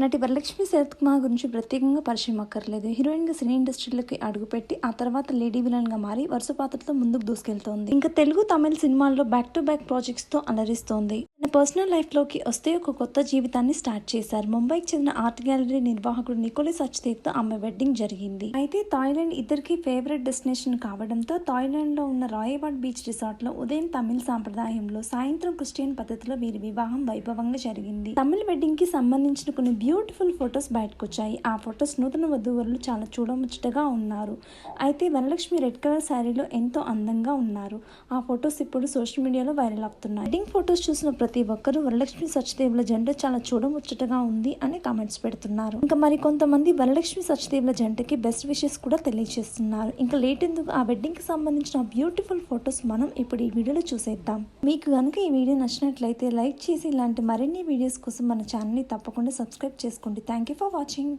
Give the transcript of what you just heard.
నటి వరలక్ష్మి శరత్కుమార్ గురించి ప్రత్యేకంగా పరిచయం అక్కర్లేదు. హీరోయిన్గా సినీ ఇండస్ట్రీలోకి అడుగుపెట్టి ఆ తర్వాత లేడీ విలన్గా మారి వరుస పాత్రలతో ముందుకు దూసుకెళ్తోంది. ఇంకా తెలుగు, తమిళ సినిమాల్లో బ్యాక్ టు బ్యాక్ ప్రాజెక్ట్స్తో అలరిస్తోంది. తన పర్సనల్ లైఫ్లోకి వస్తే ఒక కొత్త జీవితాన్ని స్టార్ట్ చేశారు. ముంబైకి చెందిన ఆర్ట్ గ్యాలరీ నిర్వాహకుడు నికోలస్ సచ్దేవ్తో ఆమె వెడ్డింగ్ జరిగింది. అయితే థాయిలాండ్ ఇద్దరికి ఫేవరెట్ డెస్టినేషన్ కావడంతో థాయిలాండ్లో ఉన్న రాయవాడ్ బీచ్ రిసార్ట్లో ఉదయం తమిళ సాంప్రదాయంలో, సాయంత్రం క్రిస్టియన్ పద్ధతిలో వీరి వివాహం వైభవంగా జరిగింది. తమిళ వెడ్డింగ్ కి సంబంధించిన కొన్ని బ్యూటిఫుల్ ఫొటోస్ బయటకు వచ్చాయి. ఆ ఫొటోస్ నూతన వధూవరులు చాలా చూడముచ్చటగా ఉన్నారు. అయితే వరలక్ష్మి రెడ్ కలర్ శారీలో ఎంతో అందంగా ఉన్నారు. ఆ ఫొటోస్ ఇప్పుడు సోషల్ మీడియాలో వైరల్ అవుతున్నాయి. వెడ్డింగ్ ఫొటోస్ చూసిన ప్రతి ఒక్కరూ వరలక్ష్మి సచ్దేవ్ల జంట చాలా చూడముచ్చటగా ఉంది అని కామెంట్స్ పెడుతున్నారు. ఇంకా మరి కొంతమంది వరలక్ష్మి సచ్దేవ్ల జంటకి బెస్ట్ విషెస్ కూడా తెలియజేస్తున్నారు. ఇంకా లేట్ ఎందుకు, ఆ వెడ్డింగ్ కి సంబంధించిన బ్యూటిఫుల్ ఫొటోస్ మనం ఇప్పుడు ఈ వీడియోలో చూసేద్దాం. మీకు కనుక ఈ వీడియో నచ్చినట్లయితే లైక్ చేసి ఇలాంటి మరిన్ని వీడియోస్ కోసం మన ఛానల్ని తప్పకుండా సబ్స్క్రైబ్ చేసుకోండి. Thank you for watching.